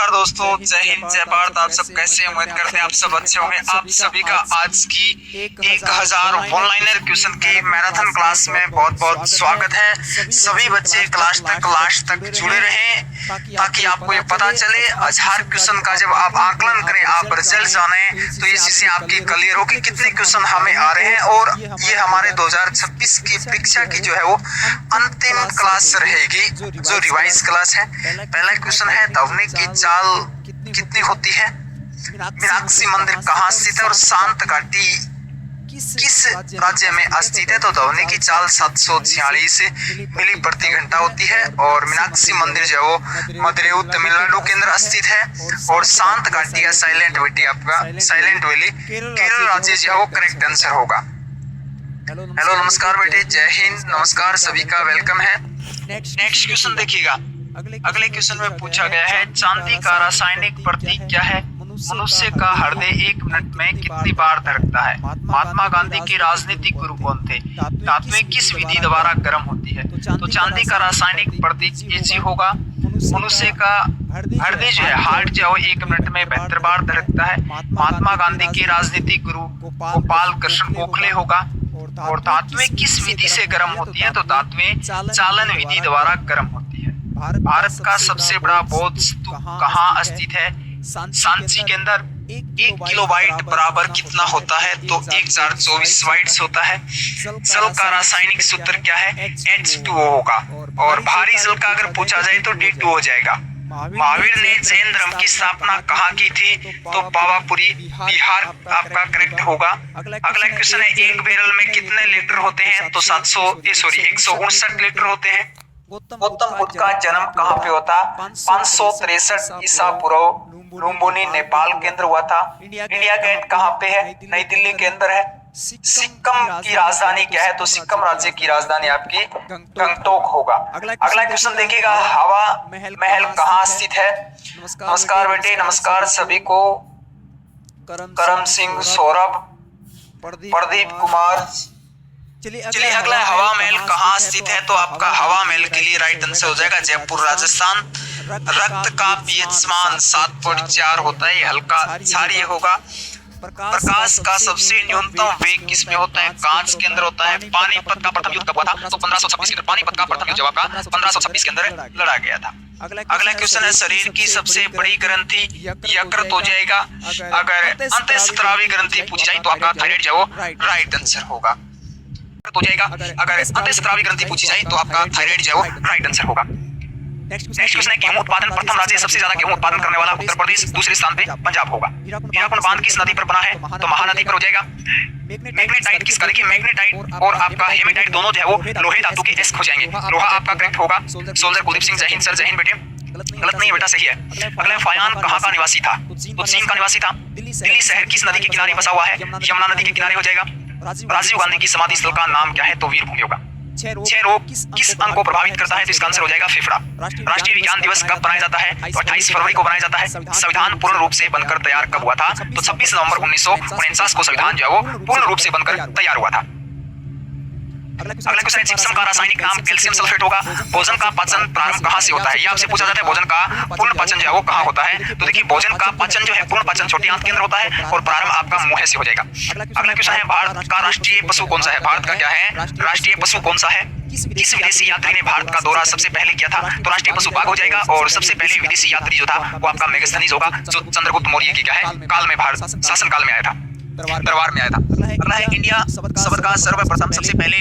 नमस्कार दोस्तों, जय हिंद जय भारत। आप सब कैसे? उम्मीद करते हैं आप सब अच्छे होंगे। आप सभी का आज की 1000 ऑनलाइनर क्वेश्चन की मैराथन क्लास में बहुत बहुत स्वागत है। सभी बच्चे क्लास तक लास्ट तक जुड़े रहें ताकि आपको ये पता चले 1000 क्वेश्चन का जब आप आकलन करें, आप रिजल्ट जाने, तो ये चीजें आपकी क्लियर हो कि कितने क्वेश्चन हमें आ रहे हैं। और ये हमारे 2026 की परीक्षा की जो है वो अंतिम क्लास रहेगी, जो रिवाइज क्लास है। पहला क्वेश्चन है, दवनी की चाल कितनी होती है? मीनाक्षी मंदिर कहाँ स्थित है और शांत घाटी किस राज्य में स्थित है? तो दवनी की चाल 746 मिली प्रति घंटा होती है और मीनाक्षी मंदिर जो है वो मदुरै तमिलनाडु के अंदर स्थित है। और शांत घाटी या साइलेंट वैली, आपका साइलेंट वैली केरल राज्य जो है वो करेक्ट आंसर होगा। हेलो नमस्कार बेटे, जय हिंद, नमस्कार सभी का वेलकम है। नेक्स्ट क्वेश्चन देखिएगा। अगले क्वेश्चन में पूछा गया है, चांदी का रासायनिक प्रतीक क्या है? मनुष्य का हृदय 1 मिनट में कितनी बार धड़कता है? महात्मा गांधी के राजनीतिक गुरु कौन थे? धातुएं किस विधि द्वारा गर्म होती है? तो चांदी का रासायनिक प्रतीक Ag होगा। मनुष्य का हृदय जो है, हार्ट जो है 1 मिनट में 72 बार धड़कता है। महात्मा गांधी के राजनीतिक गुरु गोपाल कृष्ण गोखले होगा। और धातुएं किस विधि से गर्म होती है? तो धातुएं चालन विधि द्वारा गर्म होती है। भारत का सबसे बड़ा बौद्ध स्तूप कहाँ स्थित है? सांची के अंदर। 1 किलोबाइट बराबर कितना होता है? तो 1024 बाइट्स होता है। जल का रासायनिक सूत्र क्या है? H2O होगा। और भारी जल का अगर पूछा जाए तो D2 हो जाएगा। महावीर ने जैन धर्म की स्थापना कहाँ की थी? तो पावापुरी, बिहार आपका करेक्ट होगा। अगला क्वेश्चन है, एक बैरल में कितने लीटर होते हैं? तो 159 लीटर होते हैं। गौतम बुद्ध का जन्म कहाँ पे होता? 563 ईसा पूर्व लुम्बिनी नेपाल के अंदर हुआ था। इंडिया गेट कहाँ पे है? नई दिल्ली के अंदर है। सिक्किम की राजधानी क्या है? तो सिक्किम राज्य की राजधानी आपकी गंगटोक होगा। अगला क्वेश्चन देखिएगा, हवा महल कहाँ स्थित है? नमस्कार बेटे, नमस्कार सभी को। करम सिंह, सौरभ, प्रदीप कुमार। चलिए अगला, हवा महल कहाँ स्थित है? तो आपका हवा महल के लिए राइट आंसर हो जाएगा जयपुर, राजस्थान। रक्त का पीएच मान 7.4 होता है, हल्का क्षारीय होगा। प्रकाश का सबसे न्यूनतम वेग किसमें होता है? कांच के अंदर होता है। पानीपत का प्रथम युद्ध कब हुआ था? तो 1526 के अंदर। पानीपत का प्रथम युद्ध जवाब का 1526 के अंदर लड़ा गया था। अगला क्वेश्चन है, शरीर की सबसे बड़ी ग्रंथि यकृत हो जाएगा। अगर अंतःस्रावी ग्रंथि पूछी जाए तो आपका थायराइड जो राइट आंसर होगा, हो जाएगा। अगर अंतःस्रावी ग्रंथि पूछी जाए तो आपका थायराइड जो राइट आंसर होगा। नेक्स्ट क्वेश्चन है, गेहूं उत्पादन प्रथम राज्य, सबसे ज्यादा गेहूं उत्पादन करने वाला उत्तर प्रदेश, दूसरे स्थान पे पंजाब होगा। हीराकुंड बांध किस नदी पर बना है? तो महानदी पर हो जाएगा। मैग्नेटाइट किस कलर की? मैग्नेटाइट और आपका हेमेटाइट दोनों जो है वो लोहे धातु के एस्क हो जाएंगे। लोहा आपका करेक्ट होगा। सोल्जर कुलदीप सिंह, जय हिंद सर, जय हिंद बेटे। गलत नहीं बेटा, सही है। अगला, फायान कहाँ का निवासी था? तो चीन का निवासी था। दिल्ली शहर किस नदी के किनारे बसा हुआ है? यमुना नदी के किनारे हो जाएगा। राजीव गांधी की समाधि स्थल का नाम क्या है? तो वीरभूमि होगा। क्षय रोग किस अंग को प्रभावित करता है? तो इसका आंसर हो जाएगा फेफड़ा। राष्ट्रीय विज्ञान दिवस कब बनाया जाता है? तो 28 फरवरी को बनाया जाता है। संविधान पूर्ण रूप से बनकर तैयार कब हुआ था? तो 26 नवंबर 1949 को संविधान जो है वो पूर्ण रूप से बनकर तैयार हुआ था। अगला क्वेश्चन है, जिप्सम का रासायनिक नाम कैल्शियम सल्फेट होगा। भोजन का पाचन प्रारंभ कहाँ से होता है? ये आपसे पूछा जाता है, भोजन का पूर्ण पाचन जो है वो कहाँ होता है? तो देखिए, भोजन का पाचन जो है, पूर्ण पाचन छोटी आंत के अंदर होता है और प्रारंभ आपका मुंह से हो जाएगा। अगला क्वेश्चन है, भारत का राष्ट्रीय पशु कौन सा है? भारत का क्या है राष्ट्रीय पशु कौन सा है? किस विदेशी यात्री ने भारत का दौरा सबसे पहले किया था? तो राष्ट्रीय पशु बाघ हो जाएगा। और सबसे पहले विदेशी यात्री जो था वो आपका मेगास्थनीज होगा, जो चंद्रगुप्त मौर्य की क्या है काल में, भारत शासन काल में आया था, दरबार में आया था। अगला है, इंडिया शब्द का सर्वप्रथम सबसे पहले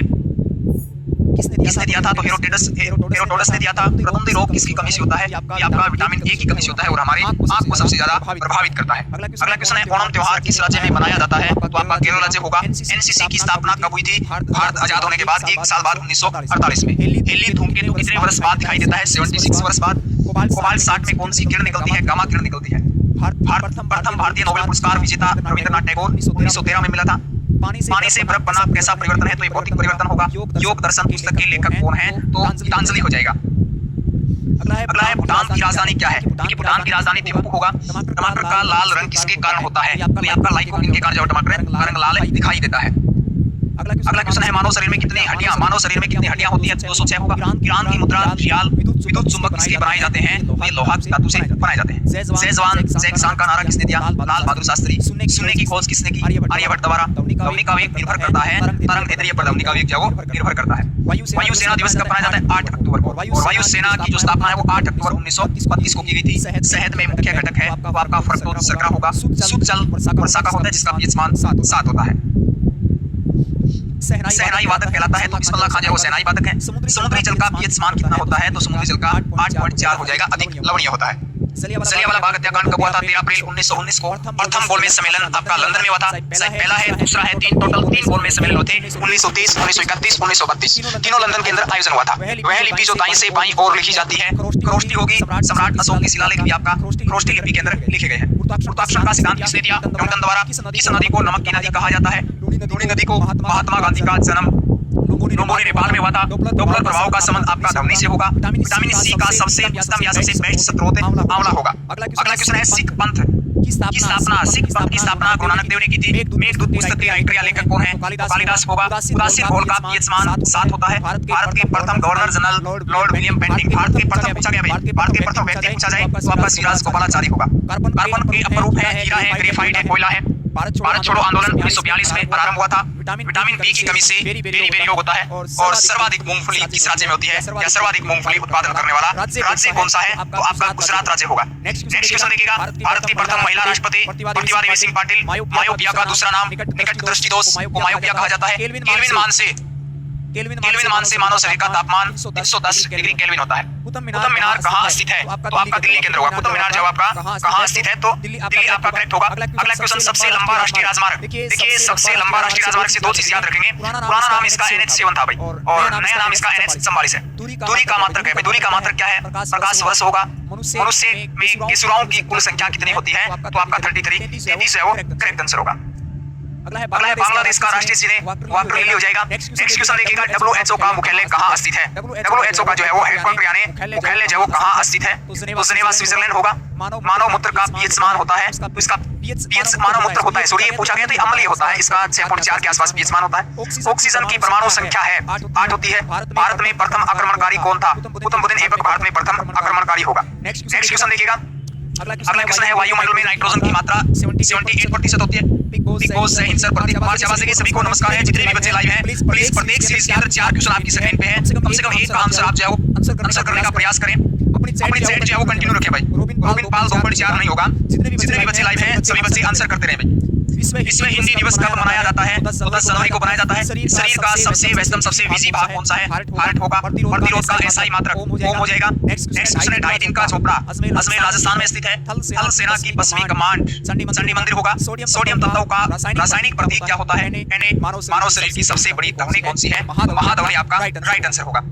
किसने दिया था? तो हेरोडोटस ने दिया था। प्रतिद्वंदी रोग किसकी कमी से होता है? ये आपका विटामिन ए की कमी से होता है और हमारे आंख को सबसे ज्यादा प्रभावित करता है। अगला क्वेश्चन है, ओणम त्योहार किस राज्य में मनाया जाता है? तो आपका केरल राज्य होगा। एनसीसी की स्थापना कब हुई थी? भारत आजाद होने के बाद 1 साल बाद 1948 में। हेली धूमकेतु कितने वर्ष बाद दिखाई देता है? 76 वर्ष बाद। कोबाल्ट 60 में कौन सी किरण निकलती है? गामा किरण निकलती है। प्रथम भारतीय नोबेल पुरस्कार विजेता रविंद्रनाथ टैगोर 1913 में मिला था। पानी से बर्फ बना कैसा परिवर्तन है? तो ये भौतिक परिवर्तन होगा। योग दर्शन पुस्तक के लेखक कौन है? तो गीतांजलि हो जाएगा। अगला है, भूटान की राजधानी क्या है? देखिए, भूटान की राजधानी थिम्पू होगा। टमाटर का लाल रंग किसके कारण होता है? तो ये आपका लाइकोपिन के कारण जो टमाटर का रंग लाल दिखाई देता है। अगला क्वेश्चन है मानव शरीर में कितनी हड्डियां होती हैं? 206 होगा। ईरान की मुद्रा रियाल विद्युत चुंबक किसके बनाए जाते हैं? तो ये लोहा धातु से बनाए जाते हैं। शेजवान जैक्सान का नारा किसने दिया? लाल बहादुर शास्त्री। शून्य की खोज किसने की? आर्यभट्ट द्वारा। ध्वनि का वेग निर्भर करता है तरंग दैर्ध्य पर, ध्वनि का वेग जो निर्भर करता है। वायु सेना दिवस कब मनाया जाता है? 8 अक्टूबर को। और वायु सेना की जो स्थापना है वो 8 अक्टूबर 1932 को की गई थी। शहद में मुख्य घटक है तो आपका फ्रक्टोज शर्करा होगा। शुद्ध जल वर्षा का होता है जिसका पीएच मान 7 होता है। शहनाई वादक कहलाता है तो बिस्मिल्लाह खान जो सहनाई वादक है। समुद्री जल का पीएच मान कितना होता है? तो समुद्री जल का 8.4 हो जाएगा, अधिक लवणीय होता है। जलियांवाला बाग हत्याकांड कब हुआ था? 13 अप्रैल 1919 को। प्रथम गोलमेज सम्मेलन आपका लंदन में हुआ था। पहला है, दूसरा है, टोटल 3 गोलमेज सम्मेलन होते हैं 1930, 1931, 1932। तीनों लंदन के अंदर आयोजन हुआ था। वह लिपि जो दाईं से बाईं ओर लिखी जाती है खरोष्टी होगी। सम्राट अशोक के शिलालेख भी आपका खरोष्टी लिपि के अंदर लिखे गए हैं। गुरुत्वाकर्षण का सिद्धांत किसने दिया? न्यूटन द्वारा। किस नदी को नमक की नदी कहा जाता है? लूनी नदी को। महात्मा गांधी का जन्म लोंगोनी नेपाल में हुआ था। डॉपलर प्रभाव का संबंध आपका ध्वनि से होगा। विटामिन सी का सबसे उत्तम या सबसे बेस्ट स्रोत आंवला होगा। अगला क्वेश्चन है सिख पंथ की स्थापना गुरु नानक देव ने की थी। मेघदूत पुस्तक के राइटर या लेखक कौन है? कालिदास होगा। उदासीन घोल का पीएच मान 7 होता है। भारत के प्रथम governor general lord William Bentinck. भारत के प्रथम पूछा गया भाई, भारत के प्रथम व्यक्ति पूछा जाए तो आपका सिराज गोपालाचारी होगा। कार्बन के अपरूप है, हीरा है, ग्रेफाइट है, कोयला है। भारत छोड़ो आंदोलन 1942 में प्रारंभ हुआ था। विटामिन बी की कमी से बेरी रोग होता है। और सर्वाधिक मूंगफली किस राज्य में होती है? या सर्वाधिक मूंगफली उत्पादन करने वाला राज्य कौन सा है? तो आपका गुजरात राज्य होगा। नेक्स्ट क्वेश्चन देखिएगा, भारत की प्रथम महिला राष्ट्रपति प्रतिभा देवी सिंह पाटिल। मायोपिया का दूसरा नाम निकट दृष्टि दोष को मायोपिया कहा जाता है। केल्विन मान से मानव शरीर का तापमान 310 डिग्री केल्विन होता है। कुतुब मीनार कहाँ स्थित है? तो आपका दिल्ली के अंदर होगा। कुतुब मीनार जब आपका कहाँ स्थित है तो दिल्ली आपका करेक्ट होगा। अगला क्वेश्चन, सबसे लंबा राष्ट्रीय राजमार्ग। देखिए सबसे लंबा राष्ट्रीय राजमार्ग से 2 चीज याद रखेंगे। पुराना नाम इसका NH7 था भाई और नया नाम इसका NH44 है। दूरी का मात्रक है। दूरी का मात्रक क्या है? प्रकाश वर्ष होगा। मनुष्य में केसुराओं की कुल संख्या कितनी होती है? तो आपका 33 है वो करेक्ट आंसर होगा। अगला है बांग्लादेश का राष्ट्रीय चिन्ह वाकर लिली हो जाएगा। नेक्स्ट क्वेश्चन देखिएगा, WHO का मुख्यालय कहाँ स्थित है? WHO का जो है वो हेडक्वार्टर यानी मुख्यालय जो है वो कहाँ स्थित है? तो जिनेवा स्विट्जरलैंड होगा। मानव मूत्र का पीएच मान होता है तो इसका पीएच मानव मूत्र होता है, सॉरी ये पूछा गया तो अम्लीय होता है। इसका 6.4 के आसपास पीएच मान होता है। ऑक्सीजन की परमाणु संख्या है 8 होती है। भारत में प्रथम आक्रमणकारी कौन था? कुतुब बुद्दीन ऐबक भारत में प्रथम आक्रमणकारी होगा। नेक्स्ट क्वेश्चन देखिएगा, अगला क्वेश्चन है वायुमंडल में नाइट्रोजन की मात्रा 78% होती है। बिग बॉस से हिंसर प्रतीक कुमार शाबाश के सभी को नमस्कार है। जितने भी बच्चे लाइव हैं प्लीज प्रत्येक सीरीज के अंदर 4 क्वेश्चन आपकी स्क्रीन पे है, कम से कम एक का आंसर आप जो है आंसर करने का प्रयास करें। अपनी चैट जो है वो कंटिन्यू रखें भाई। रोबिन पाल 2.4 नहीं होगा। जितने भी बच्चे लाइव हैं सभी बच्चे आंसर करते रहें भाई। विश्व हिंदी दिवस कब मनाया जाता है? तो 10 जनवरी को मनाया जाता है। शरीर का सबसे व्यस्तम सबसे बिजी भाग कौन सा है? हार्ट होगा। प्रतिरोध का SI मात्रक ओम हो जाएगा। नेक्स्ट क्वेश्चन है 2.5 दिन का झोपड़ा अजमेर राजस्थान में स्थित है। थल सेना की पश्चिमी कमांड चंडी मंदिर होगा। सोडियम तत्व का रासायनिक प्रतीक क्या होता है? Na। मानव शरीर की सबसे बड़ी ध्वनि कौन सी है? महाध्वनि आपका राइट आंसर होगा।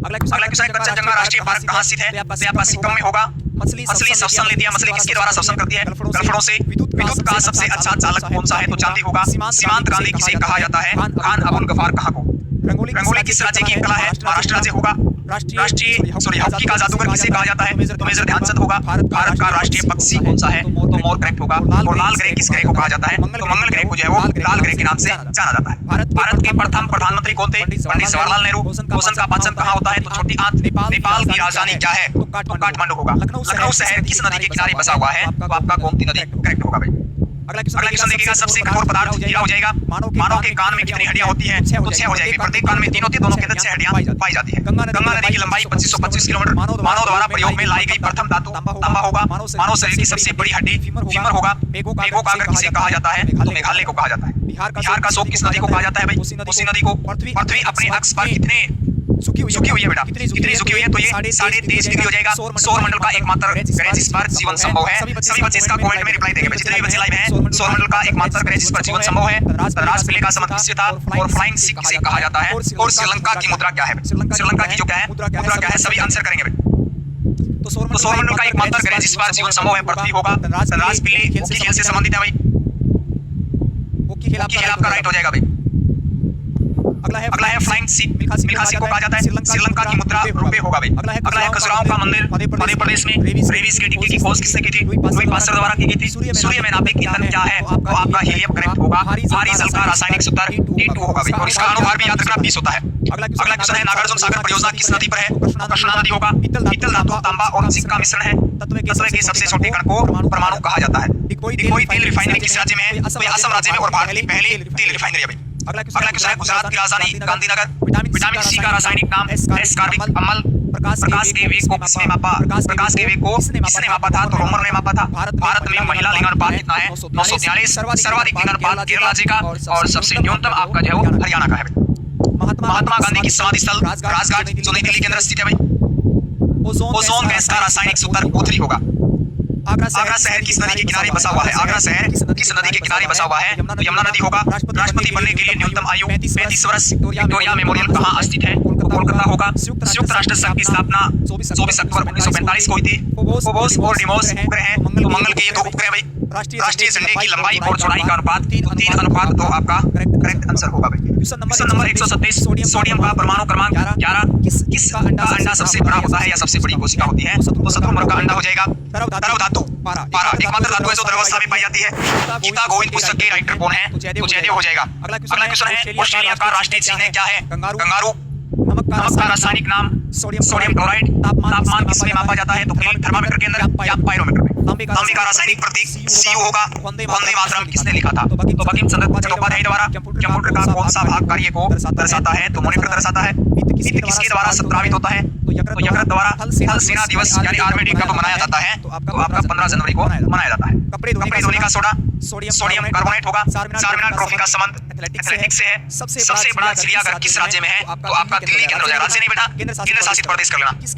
अगला क्वेश्चन है कंचनजंगा राष्ट्रीय पार्क कहाँ स्थित है? तो आपका सिक्किम में होगा। मछली श्वसन लेती है। मछली किसके द्वारा श्वसन करती है? गलफड़ों से। विद्युत का सबसे अच्छा चालक कौन सा है? तो चांदी होगा। सीमांत गांधी किसे कहा जाता है? खान अबुल गफार कहाँ को? रंगोली किस राज्य की कला है? महाराष्ट्र राज्य होगा। राष्ट्रीय हॉकी का जादूगर किसे कहा जाता है? तो मेजर ध्यानचंद होगा। भारत का राष्ट्रीय पक्षी कौन सा है? तो मोर करेक्ट होगा। और लाल ग्रह किस ग्रह को कहा जाता है? तो मंगल ग्रह को जो है वो लाल ग्रह के नाम से जाना जाता है। भारत के प्रथम प्रधानमंत्री कौन थे? पंडित जवाहरलाल नेहरू। भोजन का पाचन कहाँ होता है? तो छोटी आंत। नेपाल की राजधानी क्या है? तो काठमांडू होगा। लखनऊ शहर किस नदी के किनारे बसा हुआ है? तो आपका गोमती नदी करेक्ट होगा भाई। अगला क्वेश्चन देखिएगा, सबसे कठोर पदार्थ हीरा हो जाएगा। मानव के कान में कितनी हड्डियां होती हैं? तो 6 हो जाएगी। प्रत्येक कान में 3 होती है, दोनों के अंदर 6 हड्डियां पाई जाती है। गंगा नदी की लंबाई 2525 किलोमीटर। मानव द्वारा प्रयोग में लाई गई प्रथम धातु तांबा होगा। मानव शरीर की सबसे बड़ी हड्डी फीमर होगा। मेघों का अगर किसे कहा जाता है? तो मेघालय को कहा जाता है। बिहार का शोक किस नदी को कहा जाता है भाई? कोसी नदी को। पृथ्वी अपने अक्ष पर कितने सुखी हुई है बेटा? कितनी सुखी हुई है? तो ये 23.5 डिग्री हो जाएगा। सौर मंडल का एकमात्र ग्रह जिस पर जीवन संभव है। सभी बच्चे इसका कमेंट में रिप्लाई देंगे। जितने भी बच्चे लाइव हैं, सौर मंडल का एकमात्र ग्रह जिस पर जीवन संभव है। धनराज पिल्ले का संबंध किससे था? और फ्लाइंग सिख किसे कहा जाता है? और श्रीलंका की मुद्रा क्या है? श्रीलंका की जो क्या है मुद्रा क्या है? सभी आंसर करेंगे भाई। तो सौर मंडल का एकमात्र ग्रह जिस पर जीवन संभव है पृथ्वी होगा। धनराज पिल्ले हॉकी खेल से संबंधित है भाई। हॉकी खेल आपका राइट हो जाएगा भाई। अगला है फ्लाइंग सीट, मिल्खा सीट को कहा जाता है। श्रीलंका की मुद्रा रुपए होगा भाई। अगला है खजुराहो का मंदिर, मध्य प्रदेश में। रेबीज के टीके की खोज किसने की थी? लुई पास्चर द्वारा की गई थी। सूर्य में नाभिक ईंधन क्या है? तो आपका हीलियम करेक्ट होगा। भारी जल का रासायनिक सूत्र T2 होगा भाई। और इसका अनुभार भी याद रखना 20 होता है। अगला क्वेश्चन है नागार्जुन सागर परियोजना किस नदी पर है? कृष्णा नदी होगा। पीतल धातु, तांबा और जिंक का मिश्रण है। तत्व के सबसे छोटे कण को परमाणु कहा जाता है। डिगबोई तेल रिफाइनरी किस राज्य में है? तो असम राज्य में और भारत की पहली तेल रिफाइनरी है भाई। अगला क्वेश्चन है गुजरात की राजधानी गांधीनगर। विटामिन सी का रासायनिक नाम एस्कॉर्बिक अम्ल। प्रकाश के वेग को किसने मापा? प्रकाश के वेग को किसने मापा था? तो रोमर ने मापा था। भारत में महिला लिंगानुपात कितना है? 943। सर्वाधिक लिंगानुपात केरल राज्य का और सबसे न्यूनतम आपका जो है वो हरियाणा का है। महात्मा गांधी की समाधि स्थल राजघाट जो नई दिल्ली के अंदर स्थित है भाई। ओजोन गैस का रासायनिक सूत्र O3 होगा। आगरा शहर किस नदी के किनारे बसा हुआ है? आगरा शहर किस नदी के किनारे बसा हुआ है? तो यमुना नदी होगा। राष्ट्रपति बनने के लिए न्यूनतम आयु 35 वर्ष। विक्टोरिया मेमोरियल कहाँ स्थित है? कोलकाता होगा। संयुक्त राष्ट्र संघ की स्थापना 24 अक्टूबर 1945 को हुई थी। फोबोस और डिमोस उपग्रह हैं। तो मंगल के ये दो उपग्रह भाई। राष्ट्रीय झंडे की लंबाई और चौड़ाई का अनुपात 3:2 आपका करेक्ट आंसर होगा भाई। क्वेश्चन नंबर 137 सोडियम का परमाणु क्रमांक 11 किस का अंडा सबसे बड़ा होता है या सबसे बड़ी कोशिका होती है? तो शत्रुमर्ग का अंडा हो जाएगा। द्रव धातु पारा एकमात्र धातु है जो द्रवावस्था में पाई जाती है। गीता गोविंद पुस्तक के राइटर कौन है? तो जयदेव हो जाएगा। अगला क्वेश्चन है ऑस्ट्रेलिया का राष्ट्रीय चिन्ह क्या है? कंगारू। नमक का रासायनिक नाम सोडियम क्लोराइड। तापमान किसमें मापा जाता है? तो थर्मामीटर के अंदर या पायरोमीटर में। तांबे का रासायनिक प्रतीक Cu होगा। वंदे मातरम किसने लिखा था? तो बंकिम चंद्र चट्टोपाध्याय द्वारा। कंप्यूटर का कौन सा भाग कार्य को दर्शाता है? तो मॉनिटर दर्शाता है। पित्त किसके द्वारा संस्रावित होता है? तो यकृत द्वारा। थल सेना दिवस यानी आर्मी डे कब मनाया जाता है? तो आपका 15 जनवरी को मनाया जाता है। कपड़े धोने का सोडा सोडियम कार्बोनेट होगा। चारमीनार ट्रॉफी का संबंध एथलेटिक्स से है। सबसे बड़ा चिड़ियाघर किस राज्य में है? तो आपका दिल्ली के अंदर हो जाएगा। राज्य नहीं बेटा, केंद्र शासित प्रदेश कर लेना।